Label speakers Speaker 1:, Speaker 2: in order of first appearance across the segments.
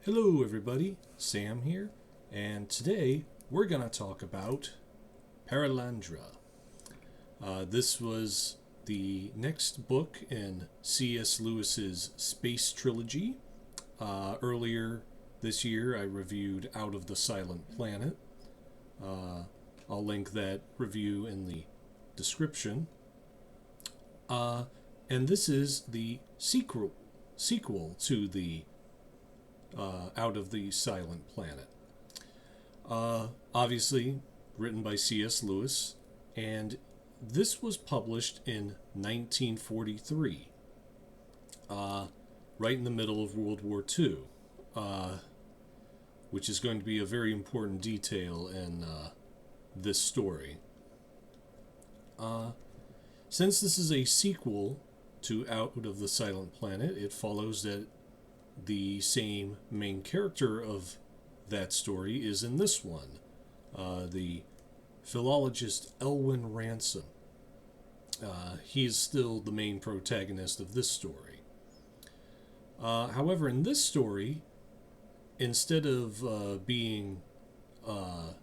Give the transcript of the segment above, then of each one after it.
Speaker 1: Hello everybody, Sam here, and today we're going to talk about Perelandra. This was the next book in CS Lewis's Space Trilogy. Earlier this year I reviewed Out of the Silent Planet. I'll link that review in the description. And this is the sequel to the Out of the Silent Planet. Obviously written by C.S. Lewis, and this was published in 1943, right in the middle of World War II, which is going to be a very important detail in this story. Since this is a sequel to Out of the Silent Planet, it follows that the same main character of that story is in this one, the philologist Elwin Ransom. He is still the main protagonist of this story. However, in this story, instead of being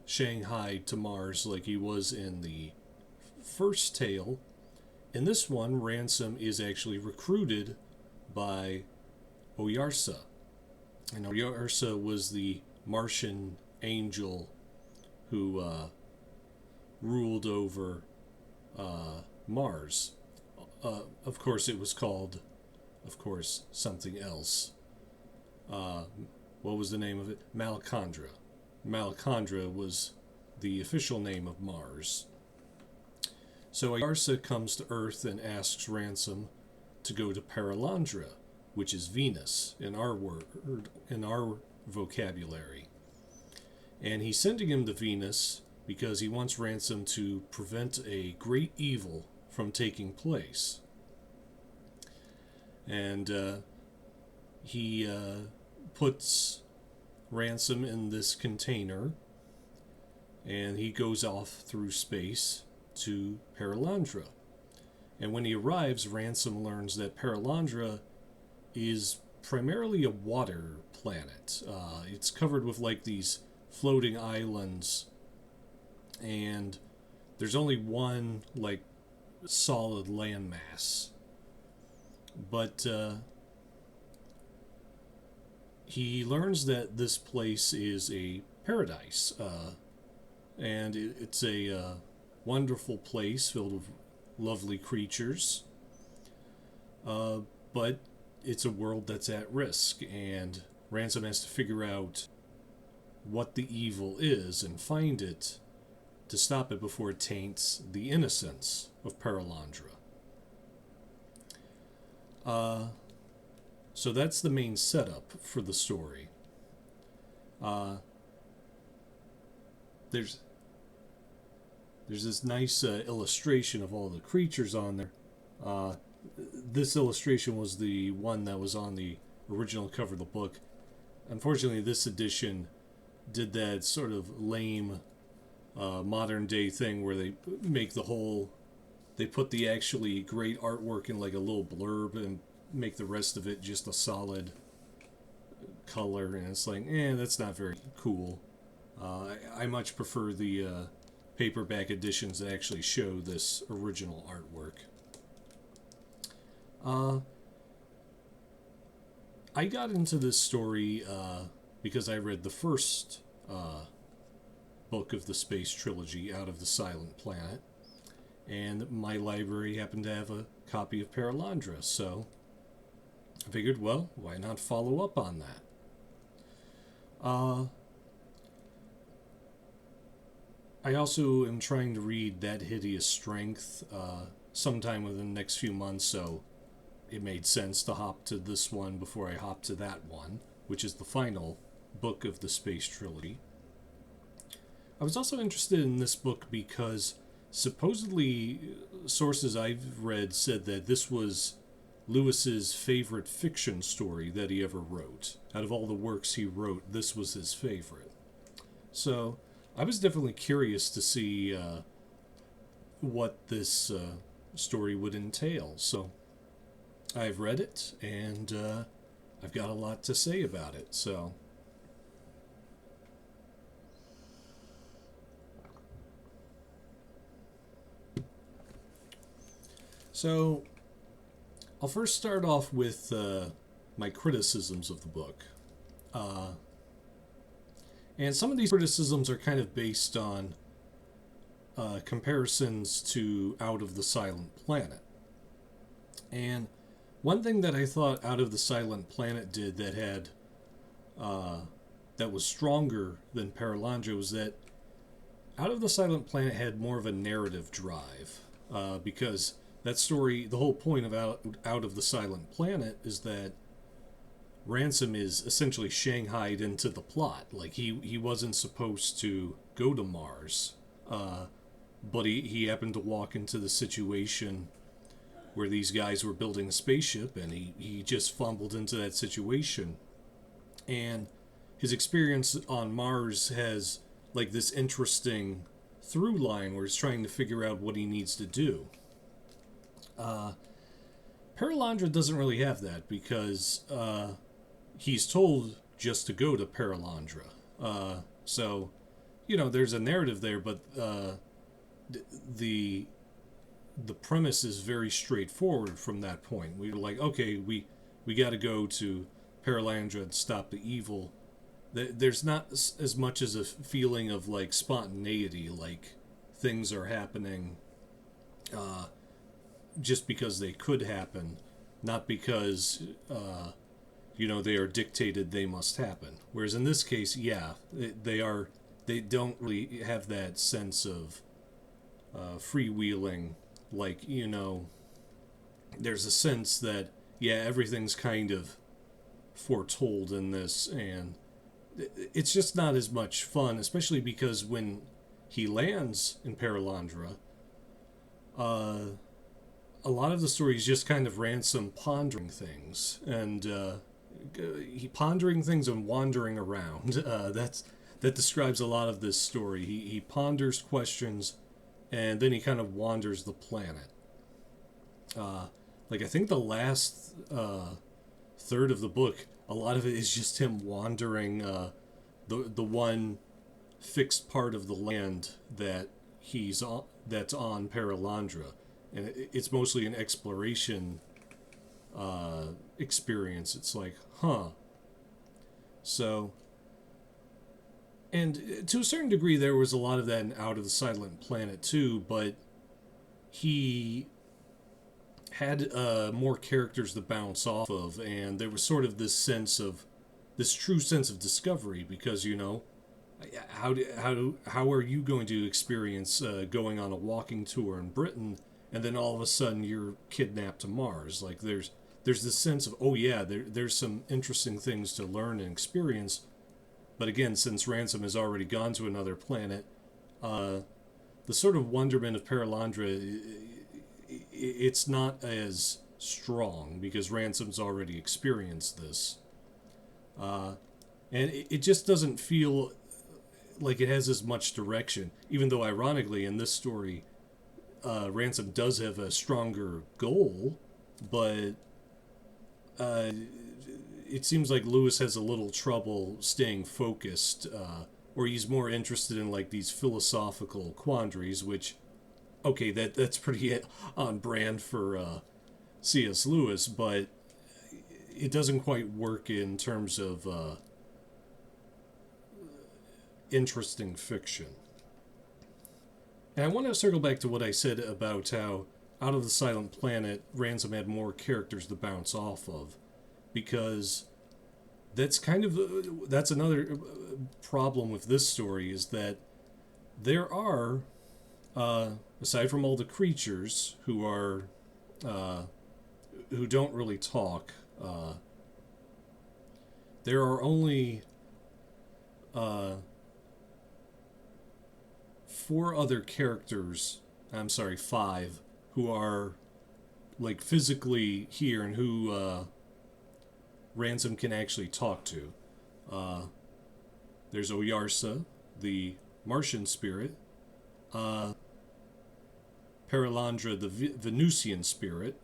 Speaker 1: shanghaied to Mars like he was in the first tale, in this one, Ransom is actually recruited by Oyarsa. And Oyarsa was the Martian angel who ruled over Mars. Of course, it was called, something else. What was the name of it? Malacandra. Malacandra was the official name of Mars. So Oyarsa comes to Earth and asks Ransom to go to Perelandra, which is Venus in our vocabulary. And he's sending him to Venus because he wants Ransom to prevent a great evil from taking place. And he puts Ransom in this container, and he goes off through space to Perelandra. And when he arrives, Ransom learns that Perelandra is primarily a water planet. It's covered with like these floating islands, and there's only one like solid landmass. But he learns that this place is a paradise, and it's a wonderful place filled with lovely creatures. But it's a world that's at risk, and Ransom has to figure out what the evil is and find it to stop it before it taints the innocence of Perelandra. So that's the main setup for the story. There's this nice illustration of all the creatures on there. This illustration was the one that was on the original cover of the book. Unfortunately, this edition did that sort of lame modern day thing where they make they put the actually great artwork in like a little blurb and make the rest of it just a solid color, and it's like, that's not very cool. I much prefer the paperback editions that actually show this original artwork. I got into this story because I read the first book of the Space Trilogy, Out of the Silent Planet, and my library happened to have a copy of Perelandra, so I figured, well, why not follow up on that? I also am trying to read That Hideous Strength sometime within the next few months, so it made sense to hop to this one before I hop to that one, which is the final book of the Space Trilogy. I was also interested in this book because supposedly sources I've read said that this was Lewis's favorite fiction story that he ever wrote. Out of all the works he wrote, this was his favorite. So I was definitely curious to see what this story would entail. So I've read it, and I've got a lot to say about it. So So, I'll first start off with my criticisms of the book. Uh, and some of these criticisms are kind of based on comparisons to Out of the Silent Planet. And one thing that I thought Out of the Silent Planet did that was stronger than Perelandra was that Out of the Silent Planet had more of a narrative drive, because that story, the whole point of Out of the Silent Planet is that Ransom is essentially shanghaied into the plot. Like, he wasn't supposed to go to Mars, but he happened to walk into the situation where these guys were building a spaceship, and he just fumbled into that situation. And his experience on Mars has, like, this interesting through line where he's trying to figure out what he needs to do. Perelandra doesn't really have that because he's told just to go to Perelandra. So, there's a narrative there, but the premise is very straightforward from that point. We're like, okay, we got to go to Perelandra and stop the evil. There's not as much as a feeling of, like, spontaneity, like things are happening just because they could happen, not because they are dictated they must happen. Whereas in this case, they don't really have that sense of freewheeling. Like, there's a sense that everything's kind of foretold in this, and it's just not as much fun, especially because when he lands in Perelandra, a lot of the story is just kind of Ransom pondering things, and he pondering things and wandering around. That describes a lot of this story. He ponders questions, and then he kind of wanders the planet. I think the last third of the book, a lot of it is just him wandering the one fixed part of the land that that's on Perelandra, and it's mostly an exploration experience. It's like, So, and to a certain degree, there was a lot of that in Out of the Silent Planet too, but he had more characters to bounce off of, and there was sort of this true sense of discovery, because how are you going to experience going on a walking tour in Britain, and then all of a sudden you're kidnapped to Mars? Like, there's this sense of, there's some interesting things to learn and experience. But again, since Ransom has already gone to another planet, the sort of wonderment of Perelandra, it's not as strong because Ransom's already experienced this. And it just doesn't feel like it has as much direction, even though ironically in this story, Ransom does have a stronger goal, but it seems like Lewis has a little trouble staying focused, or he's more interested in, like, these philosophical quandaries, which, okay, that's pretty on brand for CS Lewis, but it doesn't quite work in terms of interesting fiction. And I want to circle back to what I said about how Out of the Silent Planet, Ransom had more characters to bounce off of, because that's another problem with this story, is that there are, aside from all the creatures who don't really talk, there are only 5, who are, like, physically here and who Ransom can actually talk to. There's Oyarsa, the Martian spirit, Perelandra, the Venusian spirit,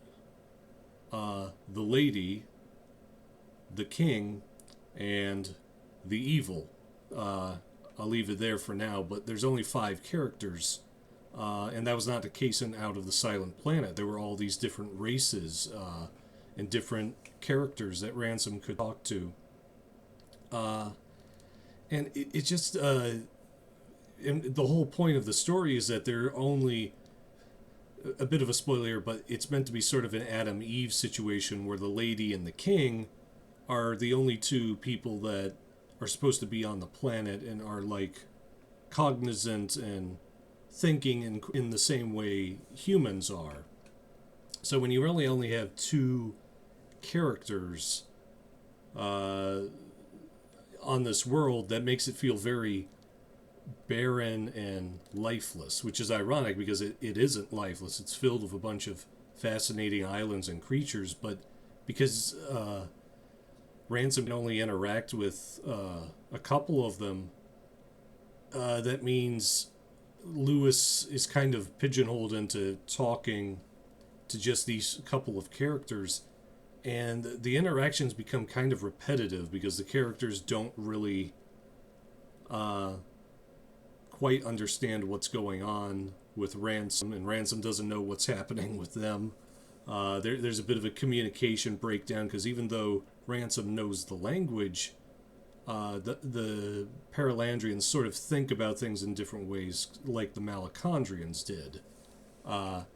Speaker 1: the lady, the king, and the evil. I'll leave it there for now, but there's only 5 characters And that was not the case in Out of the Silent Planet. There were all these different races and different characters that Ransom could talk to. And it just... and the whole point of the story is that they're only... A bit of a spoiler, but it's meant to be sort of an Adam-Eve situation where the lady and the king are the only two people that are supposed to be on the planet and are, like, cognizant and thinking in the same way humans are. So when you really only have two characters on this world, that makes it feel very barren and lifeless, which is ironic because it isn't lifeless. It's filled with a bunch of fascinating islands and creatures, but because Ransom can only interact with a couple of them, that means Lewis is kind of pigeonholed into talking to just these couple of characters, and the interactions become kind of repetitive because the characters don't really quite understand what's going on with Ransom, and Ransom doesn't know what's happening with them. There's a bit of a communication breakdown because even though Ransom knows the language, the Perelandrians sort of think about things in different ways, like the Malacandrians did. But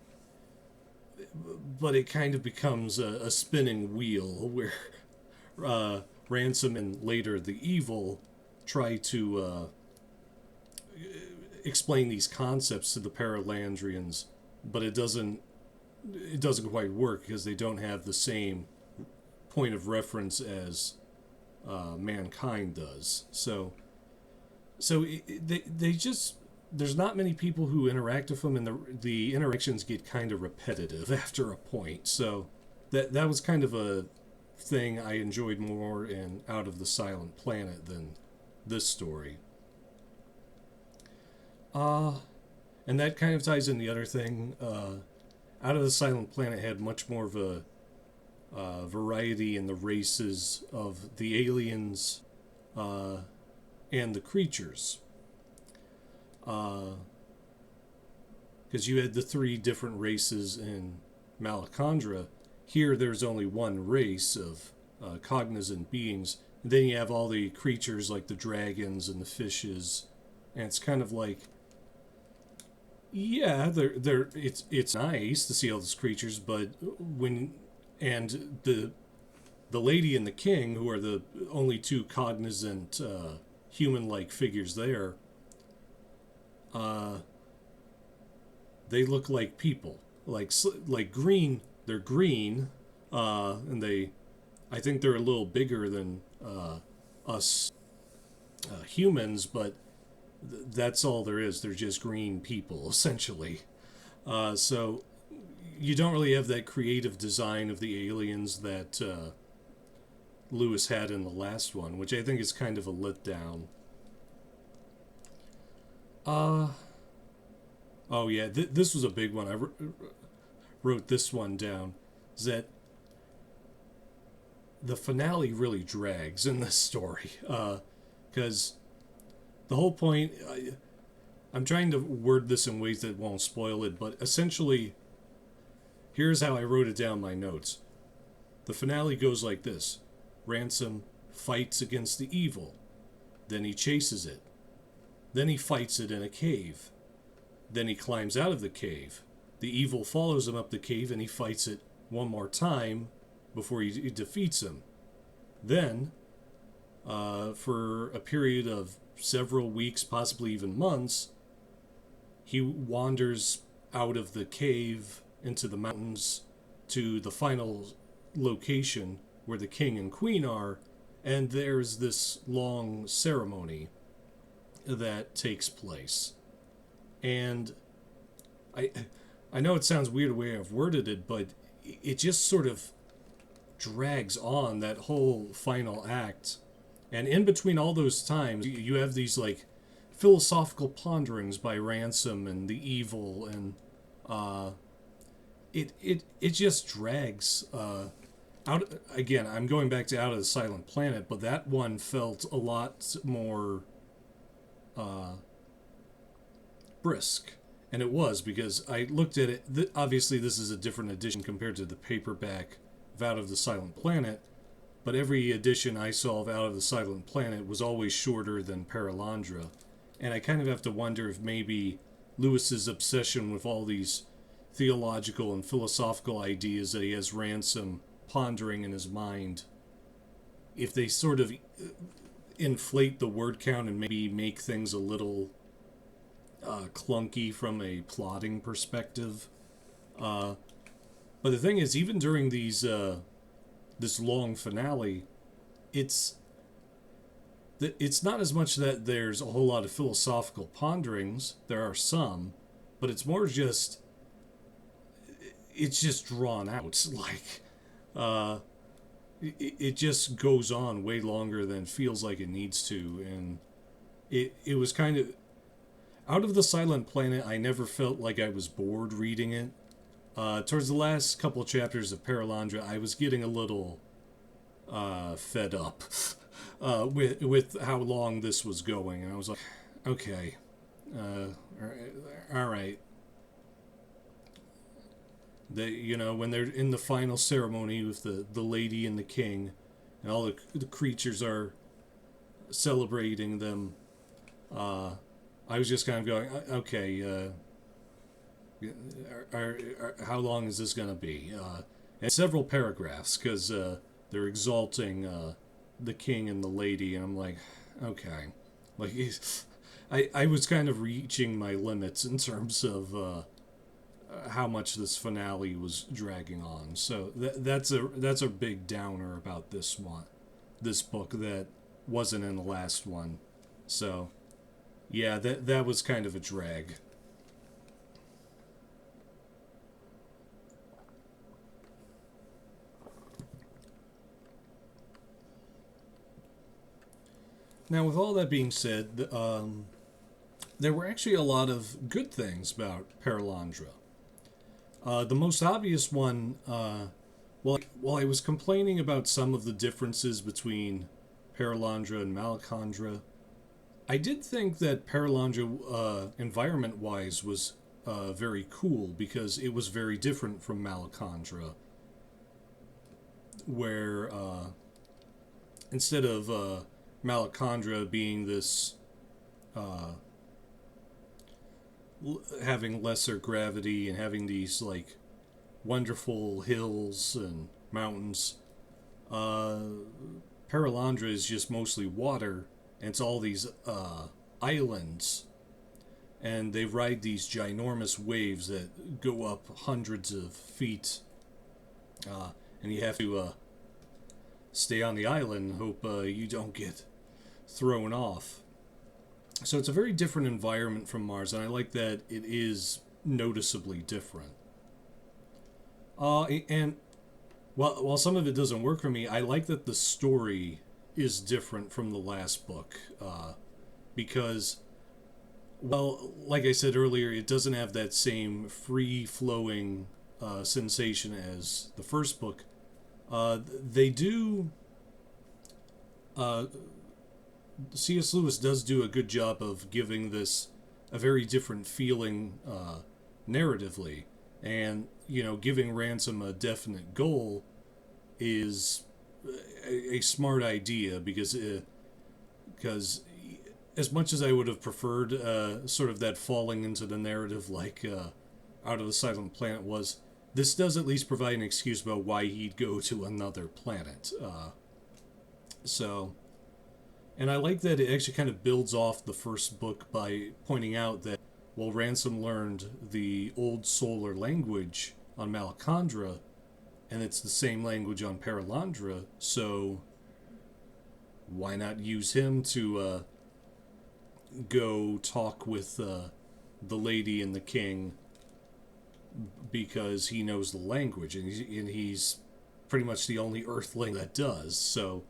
Speaker 1: it kind of becomes a spinning wheel where Ransom and later the Evil try to explain these concepts to the Perelandrians, but it doesn't quite work because they don't have the same point of reference as mankind does. So they just, there's not many people who interact with them, and the interactions get kind of repetitive after a point. So that was kind of a thing I enjoyed more in Out of the Silent Planet than this story. And that kind of ties in the other thing. Out of the Silent Planet had much more of a variety in the races of the aliens and the creatures. Because you had the three different races in Malacandra. Here there's only one race of cognizant beings. And then you have all the creatures like the dragons and the fishes. And it's kind of like, yeah, it's nice to see all these creatures, but the lady and the king, who are the only two cognizant human-like figures there, they look like people, like green. They're green, and I think they're a little bigger than us humans, but that's all there is. They're just green people, essentially. So you don't really have that creative design of the aliens that Lewis had in the last one, which I think is kind of a letdown. Oh yeah, this was a big one. I wrote this one down. Is that the finale really drags in this story, because the whole point, I'm trying to word this in ways that won't spoil it, but essentially, here's how I wrote it down in my notes. The finale goes like this. Ransom fights against the evil. Then he chases it. Then he fights it in a cave. Then he climbs out of the cave. The evil follows him up the cave and he fights it one more time before he defeats him. Then, for a period of several weeks, possibly even months, he wanders out of the cave into the mountains to the final location where the king and queen are, and there's this long ceremony that takes place. And I know it sounds weird the way I've worded it, but it just sort of drags on, that whole final act. And in between all those times, you have these like philosophical ponderings by Ransom and the evil, and it just drags out. Again, I'm going back to Out of the Silent Planet, but that one felt a lot more brisk And it was, because I looked at it. Obviously, this is a different edition compared to the paperback of Out of the Silent Planet, but every edition I saw of Out of the Silent Planet was always shorter than Perelandra. And I kind of have to wonder if maybe Lewis's obsession with all these theological and philosophical ideas that he has Ransom pondering in his mind, if they sort of inflate the word count and maybe make things a little clunky from a plotting perspective. But the thing is, even during these this long finale, it's not as much that there's a whole lot of philosophical ponderings. There are some, but it's more just it's just drawn out. Like it just goes on way longer than it feels like it needs to, and it was kind of Out of the Silent Planet. I never felt like I was bored reading it. Towards the last couple of chapters of Perelandra, I was getting a little fed up with how long this was going, and I was like, okay, all right. When they're in the final ceremony with the lady and the king, and all the creatures are celebrating them, I was just kind of going, okay, how long is this going to be? And several paragraphs, because they're exalting the king and the lady, and I'm like, okay. Like, I was kind of reaching my limits in terms of how much this finale was dragging on. So that's a big downer about this book that wasn't in the last one. So yeah, that was kind of a drag. Now, with all that being said, there were actually a lot of good things about Perelandra. The most obvious one, while I was complaining about some of the differences between Perelandra and Malacandra, I did think that Perelandra, environment-wise, was very cool, because it was very different from Malacandra, where instead of Malacandra being this having lesser gravity and having these like wonderful hills and mountains, Perelandra is just mostly water, and it's all these islands, and they ride these ginormous waves that go up hundreds of feet, and you have to stay on the island and hope you don't get thrown off. So it's a very different environment from Mars, and I like that it is noticeably different. And while some of it doesn't work for me, I like that the story is different from the last book, because, well, like I said earlier, it doesn't have that same free-flowing sensation as the first book. They do... C.S. Lewis does do a good job of giving this a very different feeling narratively, and giving Ransom a definite goal is a smart idea, because as much as I would have preferred sort of that falling into the narrative like Out of the Silent Planet was, this does at least provide an excuse about why he'd go to another planet. And I like that it actually kind of builds off the first book by pointing out that, well, Ransom learned the old solar language on Malacandra, and it's the same language on Perelandra, so why not use him to go talk with the lady and the king, because he knows the language, and he's pretty much the only Earthling that does. So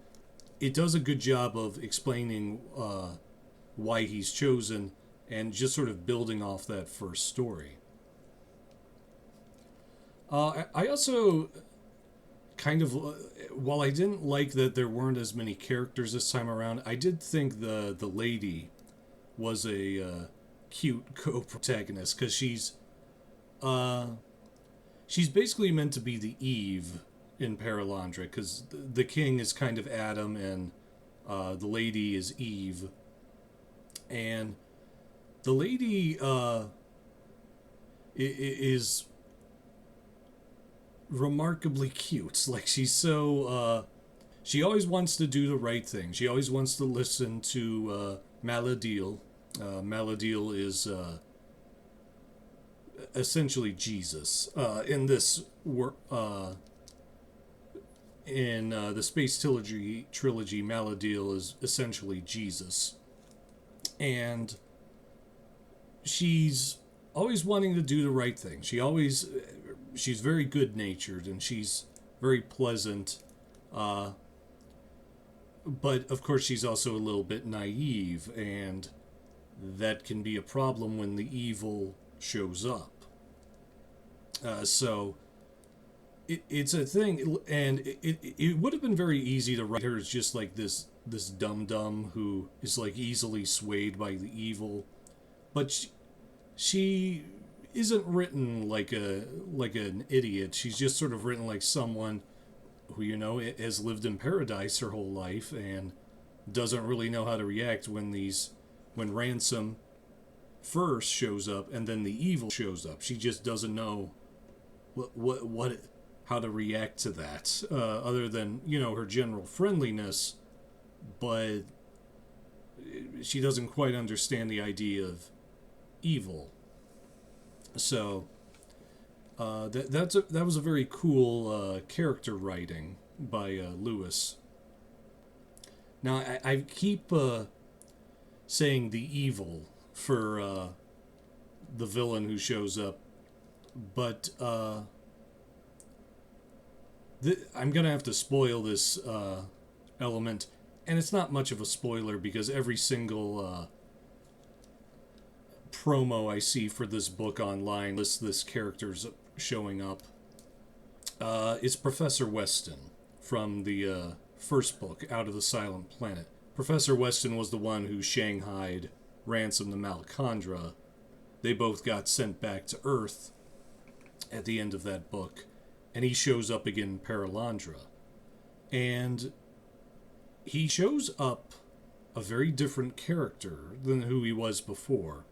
Speaker 1: it does a good job of explaining why he's chosen, and just sort of building off that first story. I also kind of, while I didn't like that there weren't as many characters this time around, I did think the lady was a cute co-protagonist, because she's basically meant to be the Eve in Perelandra, because the king is kind of Adam and the lady is Eve. And the lady is remarkably cute. Like, she's so... she always wants to do the right thing. She always wants to listen to Maladil. Maladil is essentially Jesus. In this in the Space Trilogy, Maladil is essentially Jesus. And she's always wanting to do the right thing. She's very good-natured, and she's very pleasant. But, of course, she's also a little bit naive, and that can be a problem when the evil shows up. So it's a thing, and it would have been very easy to write her as just like this dum-dum who is like easily swayed by the evil, but she isn't written like an idiot. She's just sort of written like someone who, you know, has lived in paradise her whole life and doesn't really know how to react when Ransom first shows up and then the evil shows up. She just doesn't know what how to react to that, other than, you know, her general friendliness, but she doesn't quite understand the idea of evil. So that was a very cool character writing by Lewis. Now I keep saying the evil for the villain who shows up, but I'm gonna have to spoil this element, and it's not much of a spoiler because every single promo I see for this book online lists this character's showing up. It's Professor Weston from the first book, Out of the Silent Planet. Professor Weston was the one who shanghaied Ransom the Malacandra. They both got sent back to Earth at the end of that book, and he shows up again in Perelandra. And he shows up a very different character than who he was before.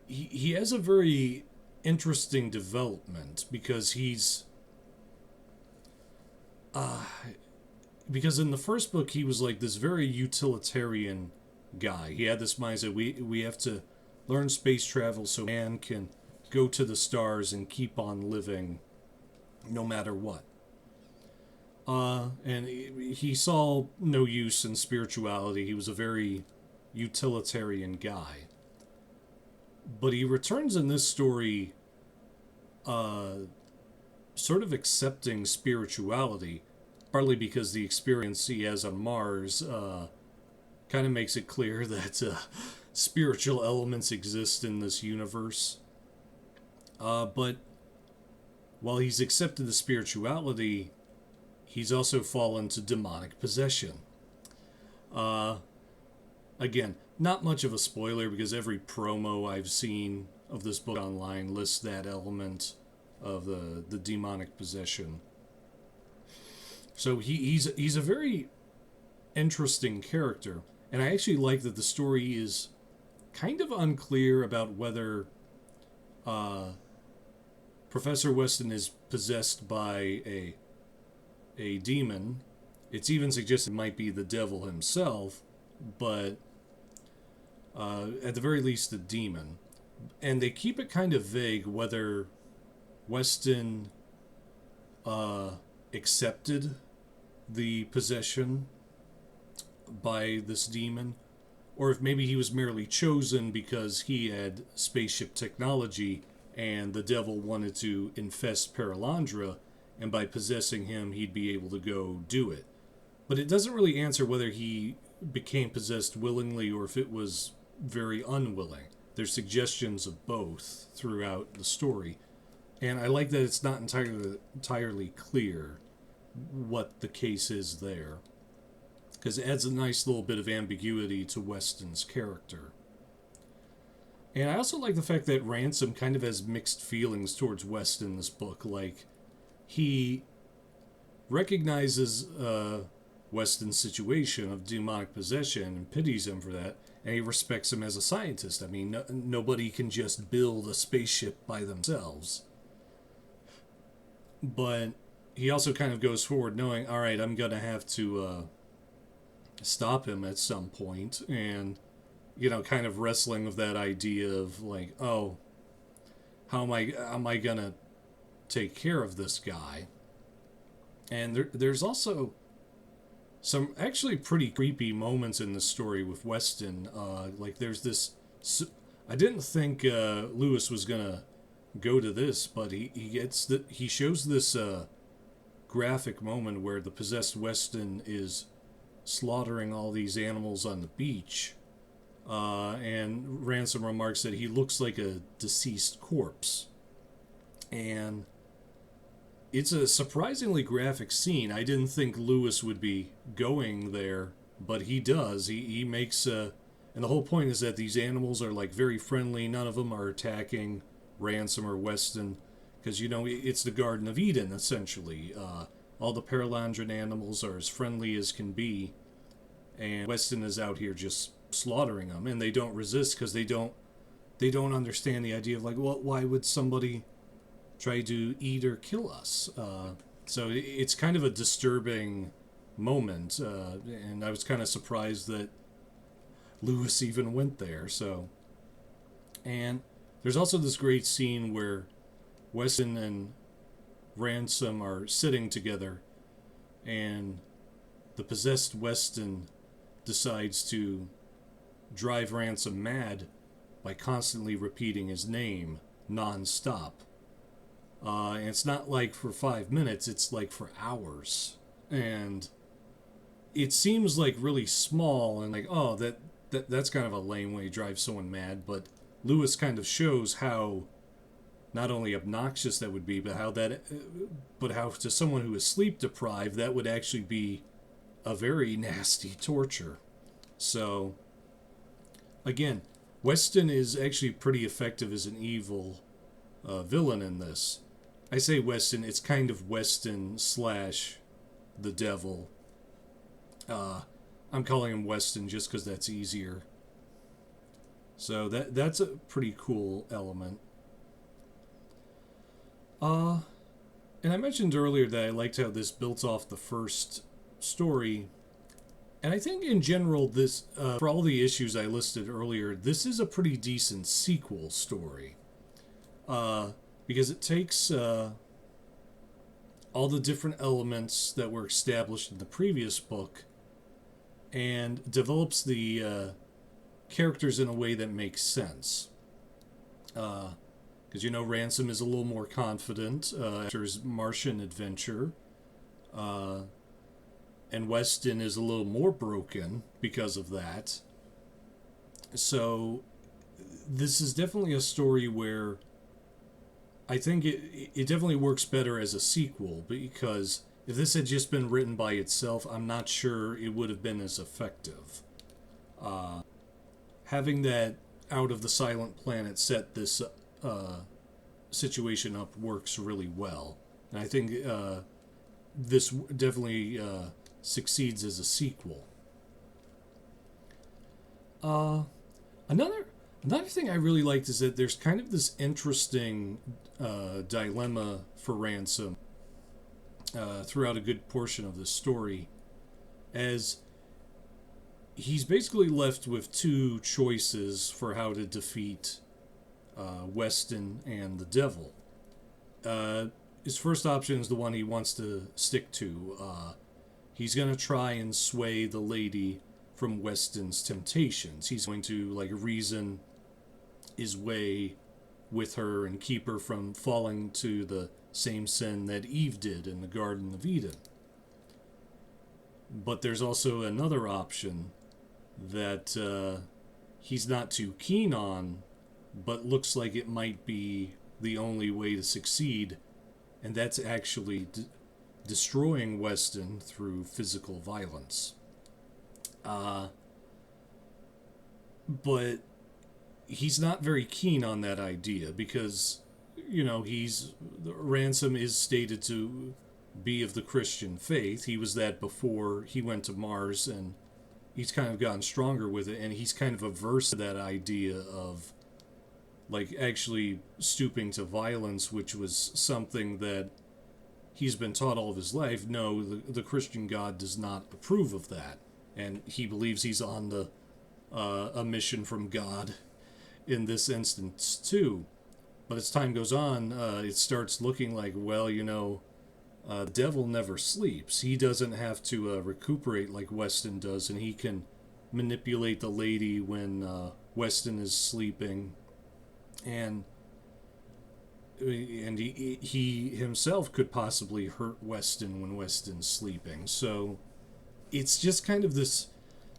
Speaker 1: He has a very interesting development because because in the first book he was like this very utilitarian guy. He had this mindset, we have to learn space travel so man can go to the stars and keep on living no matter what. And he saw no use in spirituality. He was a very utilitarian guy. But he returns in this story sort of accepting spirituality, partly because the experience he has on Mars kind of makes it clear that spiritual elements exist in this universe. But while he's accepted the spirituality, he's also fallen to demonic possession. Again, not much of a spoiler because every promo I've seen of this book online lists that element of the demonic possession. So he's a very interesting character, and I actually like that the story is kind of unclear about whether Professor Weston is possessed by a demon. It's even suggested it might be the devil himself, but at the very least a demon. And they keep it kind of vague whether Weston accepted the possession by this demon, or if maybe he was merely chosen because he had spaceship technology and the devil wanted to infest Perelandra, and by possessing him he'd be able to go do it. But it doesn't really answer whether he became possessed willingly or if it was very unwilling. There's suggestions of both throughout the story, and I like that it's not entirely clear what the case is there. because it adds a nice little bit of ambiguity to Weston's character. And I also like the fact that Ransom kind of has mixed feelings towards Weston in this book. Like, he recognizes Weston's situation of demonic possession and pities him for that, and he respects him as a scientist. I mean, nobody can just build a spaceship by themselves. But he also kind of goes forward knowing, all right, I'm going to have to stop him at some point, and, you know, kind of wrestling with that idea of, like, oh, how am I going to take care of this guy? And there's also some actually pretty creepy moments in the story with Weston. Like, there's this... I didn't think Lewis was going to go to this, but he shows this graphic moment where the possessed Weston is slaughtering all these animals on the beach. And Ransom remarks that he looks like a deceased corpse. And it's a surprisingly graphic scene. I didn't think Lewis would be going there, but he does. He makes... and the whole point is that these animals are, like, very friendly. None of them are attacking Ransom or Weston, because, you know, it's the Garden of Eden, essentially. All the Perelandran animals are as friendly as can be, and Weston is out here just slaughtering them, and they don't resist because they don't understand the idea of, like, well, why would somebody try to eat or kill us? So it's kind of a disturbing moment, and I was kind of surprised that Lewis even went there. So, and there's also this great scene where Weston and Ransom are sitting together, and the possessed Weston decides to drive Ransom mad by constantly repeating his name non-stop. And it's not like for 5 minutes, it's like for hours. And it seems like really small and like, oh, that's kind of a lame way to drive someone mad, but Lewis kind of shows how not only obnoxious that would be, but how to someone who is sleep deprived, that would actually be a very nasty torture. So, again, Weston is actually pretty effective as an evil villain in this. I say Weston, it's kind of Weston / the devil. I'm calling him Weston just because that's easier. So that's a pretty cool element. And I mentioned earlier that I liked how this built off the first story. And I think in general, this, for all the issues I listed earlier, this is a pretty decent sequel story. Because it takes all the different elements that were established in the previous book and develops the characters in a way that makes sense. Because, you know, Ransom is a little more confident after his Martian adventure. And Weston is a little more broken because of that. So, this is definitely a story where I think it definitely works better as a sequel, because if this had just been written by itself, I'm not sure it would have been as effective. Having that out of the Silent Planet set this situation up works really well. And I think this definitely succeeds as a sequel. Another thing I really liked is that there's kind of this interesting dilemma for Ransom throughout a good portion of the story, as he's basically left with two choices for how to defeat Weston and the devil. His first option is the one he wants to stick to. He's going to try and sway the lady from Weston's temptations. He's going to, like, reason his way with her and keep her from falling to the same sin that Eve did in the Garden of Eden. But there's also another option that he's not too keen on, but looks like it might be the only way to succeed, and that's actually destroying Weston through physical violence. Uh, but he's not very keen on that idea because, Ransom is stated to be of the Christian faith. He was that before he went to Mars, and he's kind of gotten stronger with it, and he's kind of averse to that idea of like actually stooping to violence, which was something that he's been taught all of his life. No, the Christian God does not approve of that, and he believes he's on a mission from God in this instance too. But as time goes on, it starts looking like, well, the devil never sleeps. He doesn't have to recuperate like Weston does, and he can manipulate the lady when Weston is sleeping, and he himself could possibly hurt Weston when Weston's sleeping. So it's just kind of this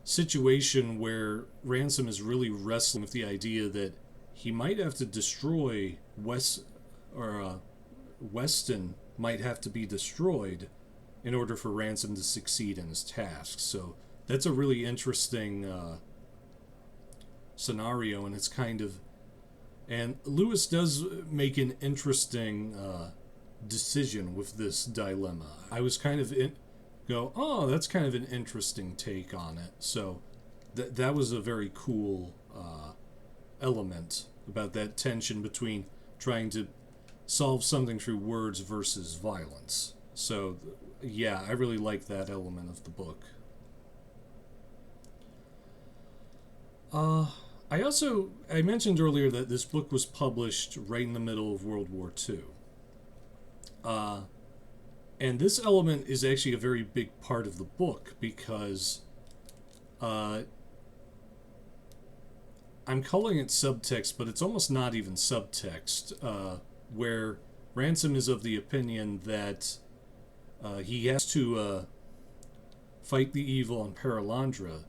Speaker 1: situation where Ransom is really wrestling with the idea that he might have to destroy Weston might have to be destroyed in order for Ransom to succeed in his task. So that's a really interesting scenario, and it's kind of... And Lewis does make an interesting decision with this dilemma. I was kind of that's kind of an interesting take on it. So that was a very cool element about that tension between trying to solve something through words versus violence. So yeah, I really like that element of the book. I mentioned earlier that this book was published right in the middle of World War II. And this element is actually a very big part of the book because I'm calling it subtext, but it's almost not even subtext, where Ransom is of the opinion that he has to fight the evil on Perelandra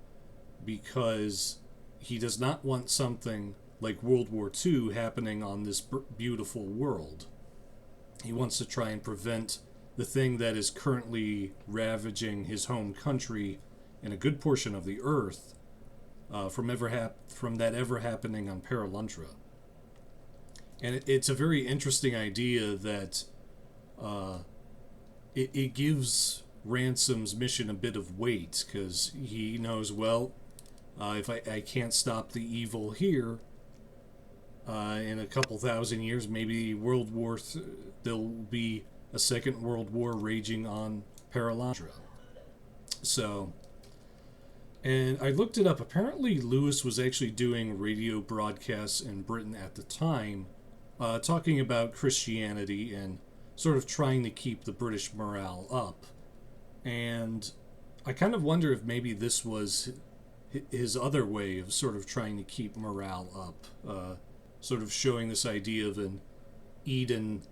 Speaker 1: because he does not want something like World War II happening on this beautiful world. He wants to try and prevent the thing that is currently ravaging his home country and a good portion of the Earth from that ever happening on Perelandra. And it's a very interesting idea that it gives Ransom's mission a bit of weight, because he knows, well, if I can't stop the evil here, in a couple thousand years, maybe there'll be a second World War raging on Perelandra. So, and I looked it up. Apparently, Lewis was actually doing radio broadcasts in Britain at the time, talking about Christianity and sort of trying to keep the British morale up. And I kind of wonder if maybe this was his other way of sort of trying to keep morale up, sort of showing this idea of an Eden,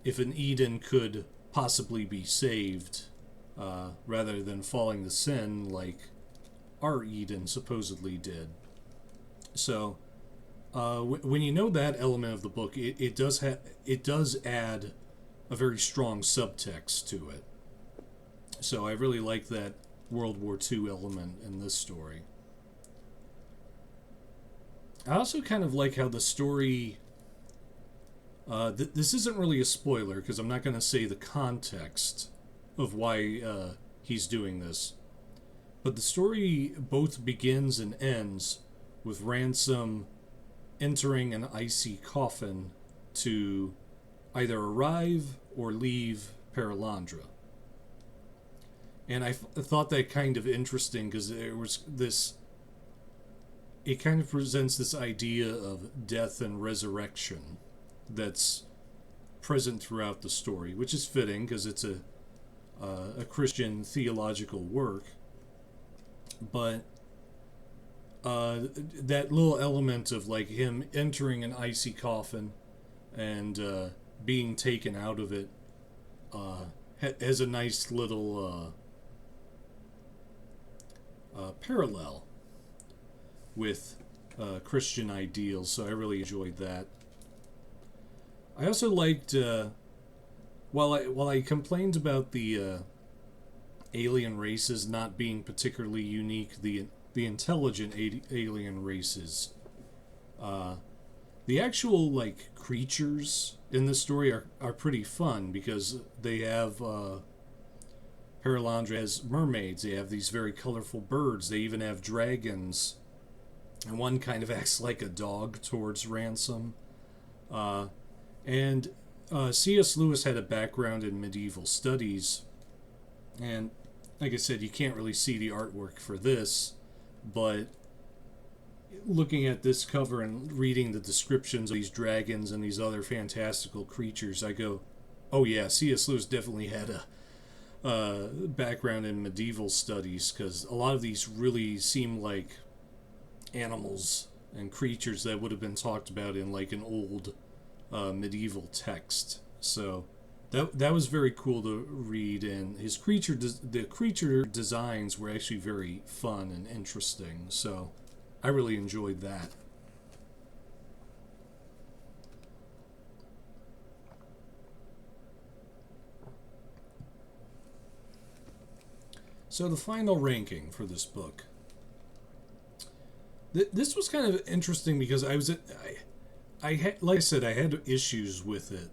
Speaker 1: if an Eden could possibly be saved, rather than falling to sin like our Eden supposedly did. So, when you know that element of the book, it does add a very strong subtext to it. So I really like that World War II element in this story. I also kind of like how the story... this isn't really a spoiler, because I'm not going to say the context of why he's doing this. But the story both begins and ends with Ransom entering an icy coffin to either arrive or leave Perelandra. And I thought that kind of interesting, because there was this... It kind of presents this idea of death and resurrection that's present throughout the story, which is fitting because it's a Christian theological work. But that little element of like him entering an icy coffin and being taken out of it has a nice little parallel with Christian ideals, so I really enjoyed that. I also liked, while I complained about the alien races not being particularly unique. The intelligent alien races. The actual like creatures in this story are pretty fun because they have Perelandra has mermaids. They have these very colorful birds. They even have dragons, and one kind of acts like a dog towards Ransom. And C.S. Lewis had a background in medieval studies, and like I said, you can't really see the artwork for this, but looking at this cover and reading the descriptions of these dragons and these other fantastical creatures, I go, oh yeah, C.S. Lewis definitely had a background in medieval studies, because a lot of these really seem like animals and creatures that would have been talked about in like an old medieval text. So that was very cool to read, and his the creature designs were actually very fun and interesting. So I really enjoyed that. So the final ranking for this book. This was kind of interesting because I had, like I said, I had issues with it,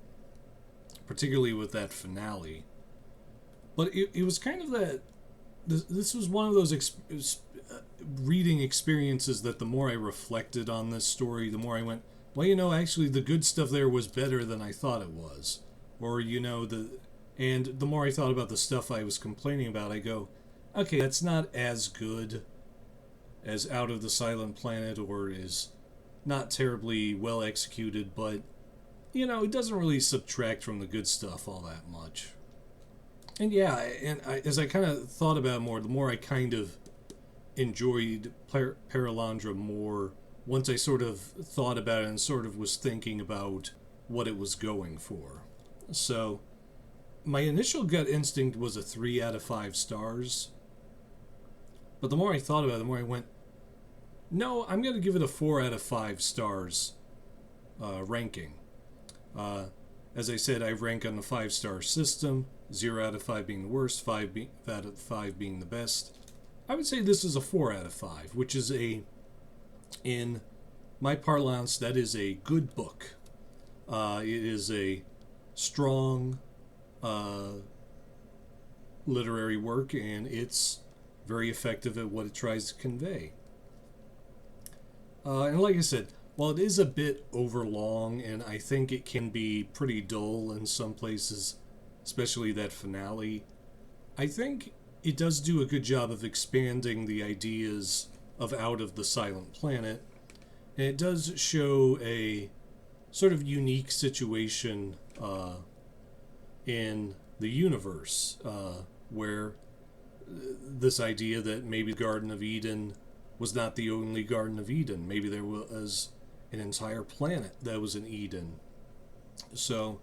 Speaker 1: particularly with that finale. But it was kind of that. This was one of those reading experiences that the more I reflected on this story, the more I went, well, you know, actually the good stuff there was better than I thought it was. Or, you know, and the more I thought about the stuff I was complaining about, I go, okay, that's not as good as Out of the Silent Planet, or is not terribly well executed, but, you know, it doesn't really subtract from the good stuff all that much. And yeah, as I kind of thought about it more, the more I kind of enjoyed Perelandra more once I sort of thought about it and sort of was thinking about what it was going for. So my initial gut instinct was a 3 out of 5 stars. But the more I thought about it, the more I went, no, I'm going to give it a 4 out of 5 stars ranking. As I said, I rank on the 5-star system, 0 out of 5 being the worst, 5 out of 5 being the best. I would say this is a 4 out of 5, which is in my parlance, that is a good book. It is a strong literary work, and it's very effective at what it tries to convey. And like I said, while it is a bit overlong, and I think it can be pretty dull in some places, especially that finale, I think it does do a good job of expanding the ideas of Out of the Silent Planet, and it does show a sort of unique situation in the universe, where this idea that maybe the Garden of Eden was not the only Garden of Eden. Maybe there was an entire planet that was an Eden. So,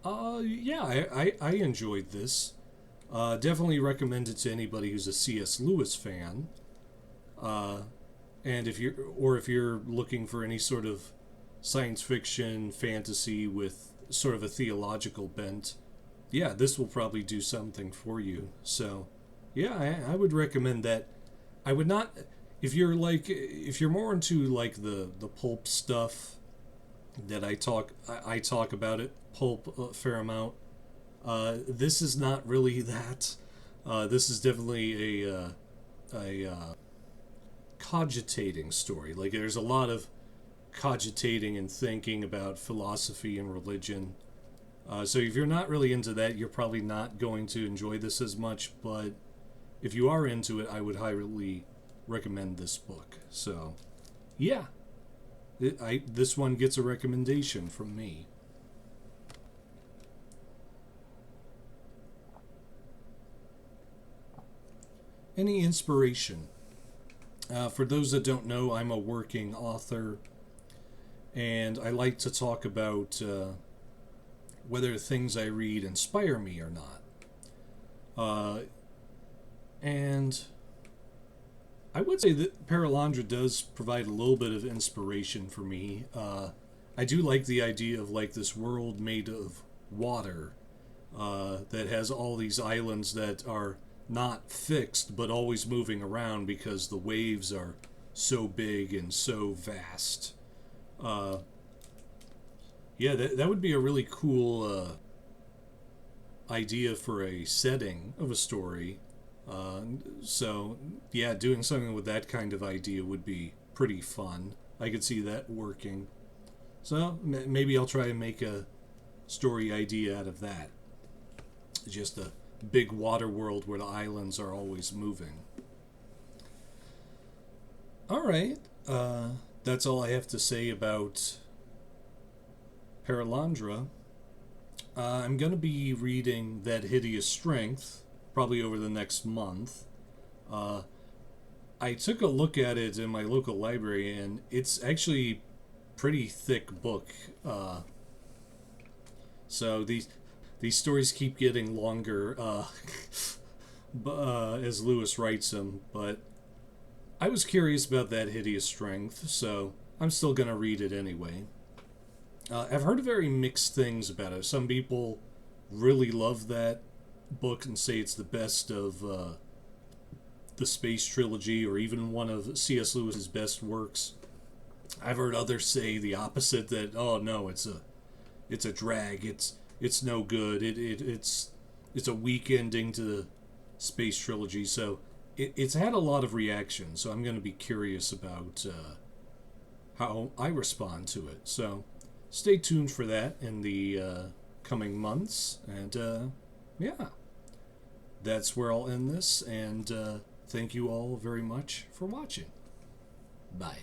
Speaker 1: yeah, I enjoyed this. Definitely recommend it to anybody who's a C.S. Lewis fan. And if you're looking for any sort of science fiction fantasy with sort of a theological bent, yeah, this will probably do something for you. So, yeah, I would recommend that. I would not, if you're more into like the pulp stuff that I talk about it, pulp a fair amount. This is not really that. This is definitely a cogitating story. Like, there's a lot of cogitating and thinking about philosophy and religion. So if you're not really into that, you're probably not going to enjoy this as much. But if you are into it, I would highly recommend this book. So, yeah, this one gets a recommendation from me. Any inspiration? For those that don't know, I'm a working author, and I like to talk about whether things I read inspire me or not. And I would say that Perelandra does provide a little bit of inspiration for me. I do like the idea of like this world made of water that has all these islands that are not fixed, but always moving around because the waves are so big and so vast. Uh, yeah, that would be a really cool idea for a setting of a story. Uh, so, yeah, doing something with that kind of idea would be pretty fun. I could see that working. So, maybe I'll try and make a story idea out of that. Just a big water world where the islands are always moving. Alright, that's all I have to say about Perelandra. I'm going to be reading That Hideous Strength, probably over the next month. Uh, I took a look at it in my local library, and it's actually pretty thick book. So these stories keep getting longer as Lewis writes them, but I was curious about That Hideous Strength, so I'm still going to read it anyway. I've heard very mixed things about it. Some people really love that book and say it's the best of the Space Trilogy, or even one of C.S. Lewis's best works. I've heard others say the opposite, that oh no, it's a drag. It's no good. It's a weak ending to the Space Trilogy. So it's had a lot of reaction. So I'm going to be curious about how I respond to it. So stay tuned for that in the coming months. And yeah, that's where I'll end this. And thank you all very much for watching. Bye.